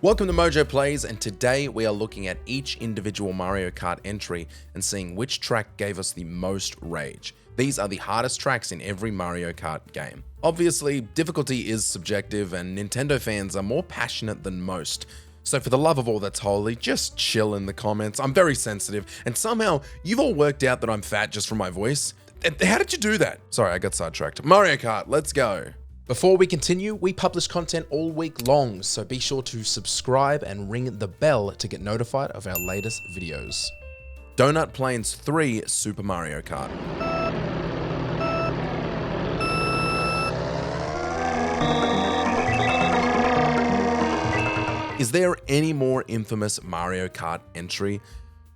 Welcome to MojoPlays, and today we are looking at each individual Mario Kart entry and seeing which track gave us the most rage. These are the hardest tracks in every Mario Kart game. Obviously, difficulty is subjective and Nintendo fans are more passionate than most. So for the love of all that's holy, just chill in the comments. I'm very sensitive, and somehow you've all worked out that I'm fat just from my voice. How did you do that? Sorry, I got sidetracked. Mario Kart, let's go. Before we continue, we publish content all week long, so be sure to subscribe and ring the bell to get notified of our latest videos. Donut Plains 3 Super Mario Kart. Is there any more infamous Mario Kart entry?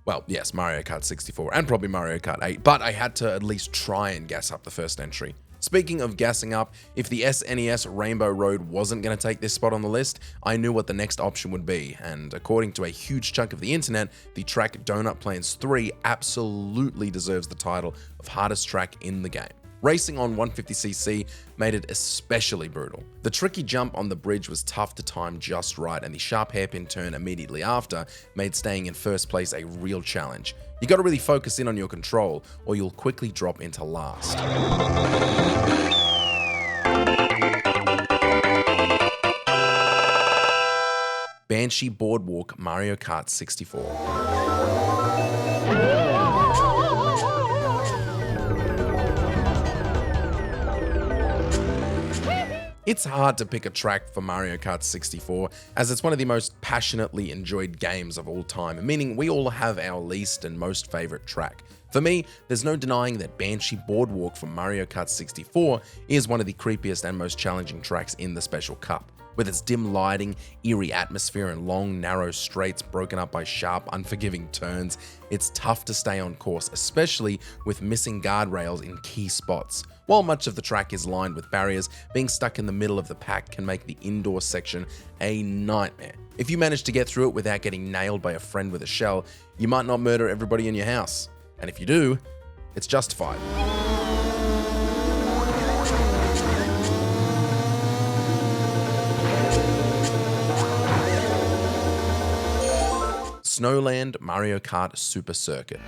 Well, yes, Mario Kart 64 and probably Mario Kart 8, but I had to at least try and gas up the first entry. Speaking of gassing up, if the SNES Rainbow Road wasn't going to take this spot on the list, I knew what the next option would be, and according to a huge chunk of the internet, the track Donut Plains 3 absolutely deserves the title of hardest track in the game. Racing on 150cc made it especially brutal. The tricky jump on the bridge was tough to time just right, and the sharp hairpin turn immediately after made staying in first place a real challenge. You gotta really focus in on your control, or you'll quickly drop into last. Banshee Boardwalk Mario Kart 64. It's hard to pick a track for Mario Kart 64, as it's one of the most passionately enjoyed games of all time, meaning we all have our least and most favorite track. For me, there's no denying that Banshee Boardwalk from Mario Kart 64 is one of the creepiest and most challenging tracks in the Special Cup. With its dim lighting, eerie atmosphere, and long, narrow straights broken up by sharp, unforgiving turns, it's tough to stay on course, especially with missing guardrails in key spots. While much of the track is lined with barriers, being stuck in the middle of the pack can make the indoor section a nightmare. If you manage to get through it without getting nailed by a friend with a shell, you might not murder everybody in your house. And if you do, it's justified. Snowland Mario Kart Super Circuit.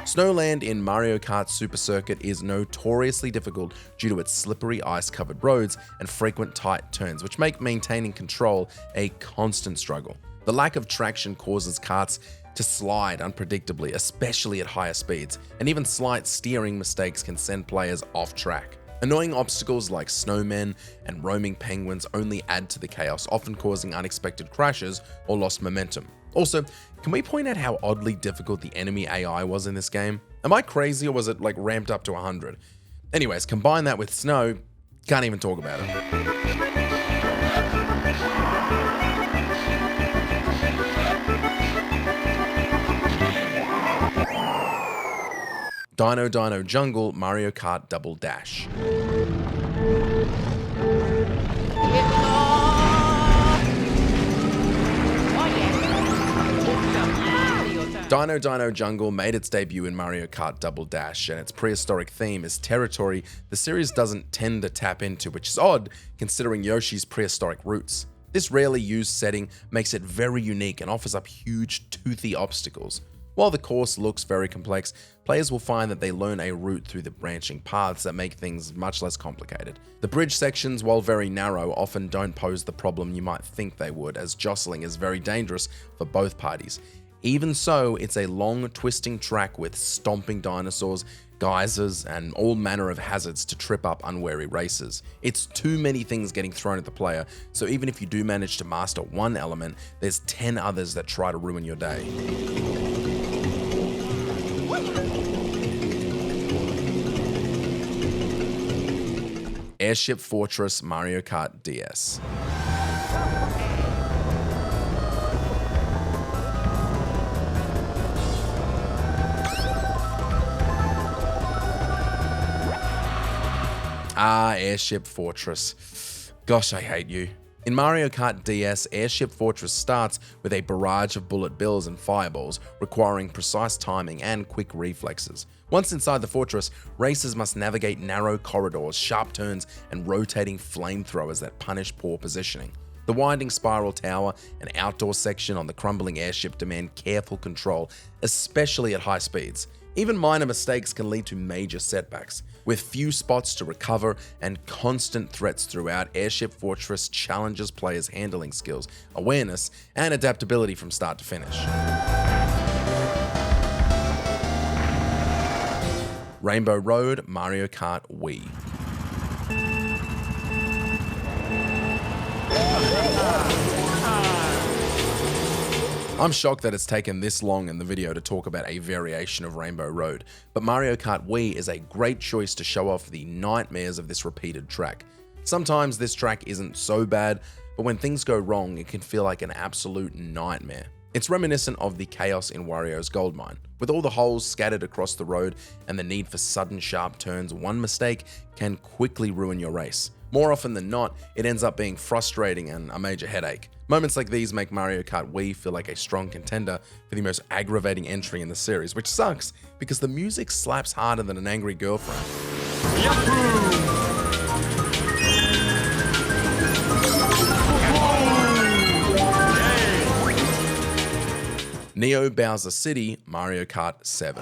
Snowland in Mario Kart Super Circuit is notoriously difficult due to its slippery ice-covered roads and frequent tight turns, which make maintaining control a constant struggle. The lack of traction causes karts to slide unpredictably, especially at higher speeds, and even slight steering mistakes can send players off track. Annoying obstacles like snowmen and roaming penguins only add to the chaos, often causing unexpected crashes or lost momentum. Also, can we point out how oddly difficult the enemy AI was in this game? Am I crazy, or was it like ramped up to 100? Anyways, combine that with snow, can't even talk about it. Dino Jungle Mario Kart Double Dash. Dino Jungle made its debut in Mario Kart Double Dash, and its prehistoric theme is territory the series doesn't tend to tap into, which is odd considering Yoshi's prehistoric roots. This rarely used setting makes it very unique and offers up huge, toothy obstacles. While the course looks very complex, players will find that they learn a route through the branching paths that make things much less complicated. The bridge sections, while very narrow, often don't pose the problem you might think they would, as jostling is very dangerous for both parties. Even so, it's a long, twisting track with stomping dinosaurs, geysers, and all manner of hazards to trip up unwary racers. It's too many things getting thrown at the player, so even if you do manage to master one element, there's 10 others that try to ruin your day. Airship Fortress Mario Kart DS. Airship Fortress. Gosh, I hate you. In Mario Kart DS, Airship Fortress starts with a barrage of bullet bills and fireballs, requiring precise timing and quick reflexes. Once inside the fortress, racers must navigate narrow corridors, sharp turns, and rotating flamethrowers that punish poor positioning. The winding spiral tower and outdoor section on the crumbling airship demand careful control, especially at high speeds. Even minor mistakes can lead to major setbacks. With few spots to recover and constant threats throughout, Airship Fortress challenges players' handling skills, awareness, and adaptability from start to finish. Rainbow Road Mario Kart Wii. I'm shocked that it's taken this long in the video to talk about a variation of Rainbow Road, but Mario Kart Wii is a great choice to show off the nightmares of this repeated track. Sometimes this track isn't so bad, but when things go wrong, it can feel like an absolute nightmare. It's reminiscent of the chaos in Wario's Gold Mine. With all the holes scattered across the road and the need for sudden sharp turns, one mistake can quickly ruin your race. More often than not, it ends up being frustrating and a major headache. Moments like these make Mario Kart Wii feel like a strong contender for the most aggravating entry in the series, which sucks because the music slaps harder than an angry girlfriend. Neo Bowser City Mario Kart 7.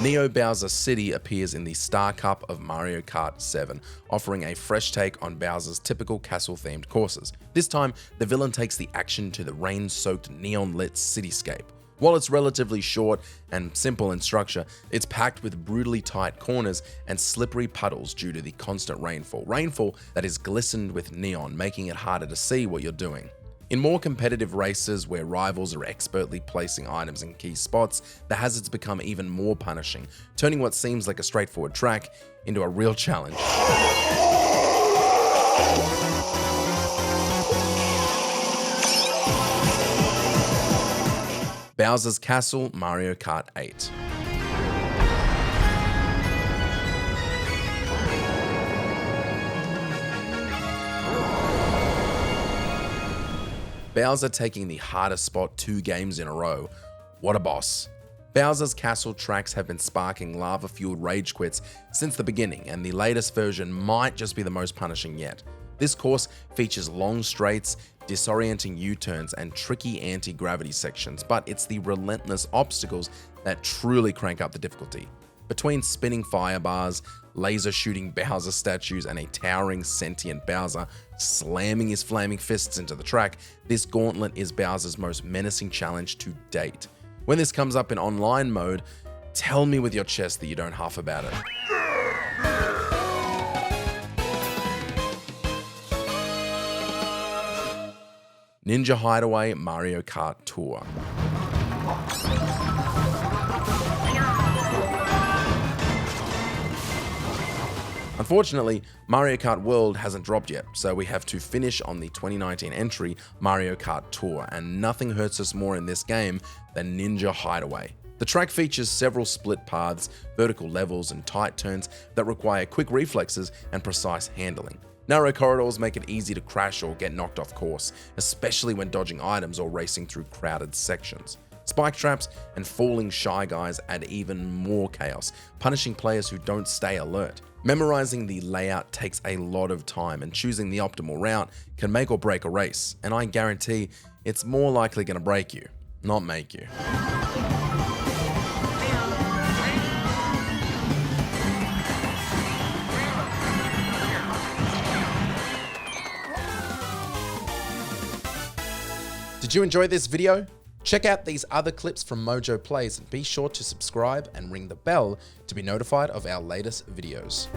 Neo Bowser City appears in the Star Cup of Mario Kart 7, offering a fresh take on Bowser's typical castle-themed courses. This time, the villain takes the action to the rain-soaked, neon-lit cityscape. While it's relatively short and simple in structure, it's packed with brutally tight corners and slippery puddles due to the constant rainfall. Rainfall that is glistened with neon, making it harder to see what you're doing. In more competitive races where rivals are expertly placing items in key spots, the hazards become even more punishing, turning what seems like a straightforward track into a real challenge. Bowser's Castle Mario Kart 8. Bowser taking the hardest spot 2 games in a row. What a boss. Bowser's Castle tracks have been sparking lava-fueled rage quits since the beginning, and the latest version might just be the most punishing yet. This course features long straights, disorienting U-turns, and tricky anti-gravity sections, but it's the relentless obstacles that truly crank up the difficulty. Between spinning fire bars, laser-shooting Bowser statues, and a towering sentient Bowser slamming his flaming fists into the track, this gauntlet is Bowser's most menacing challenge to date. When this comes up in online mode, tell me with your chest that you don't huff about it. Ninja Hideaway Mario Kart Tour. Unfortunately, Mario Kart World hasn't dropped yet, so we have to finish on the 2019 entry Mario Kart Tour, and nothing hurts us more in this game than Ninja Hideaway. The track features several split paths, vertical levels, and tight turns that require quick reflexes and precise handling. Narrow corridors make it easy to crash or get knocked off course, especially when dodging items or racing through crowded sections. Spike traps and falling Shy Guys add even more chaos, punishing players who don't stay alert. Memorizing the layout takes a lot of time, and choosing the optimal route can make or break a race, and I guarantee it's more likely going to break you, not make you. Did you enjoy this video? Check out these other clips from MojoPlays and be sure to subscribe and ring the bell to be notified of our latest videos.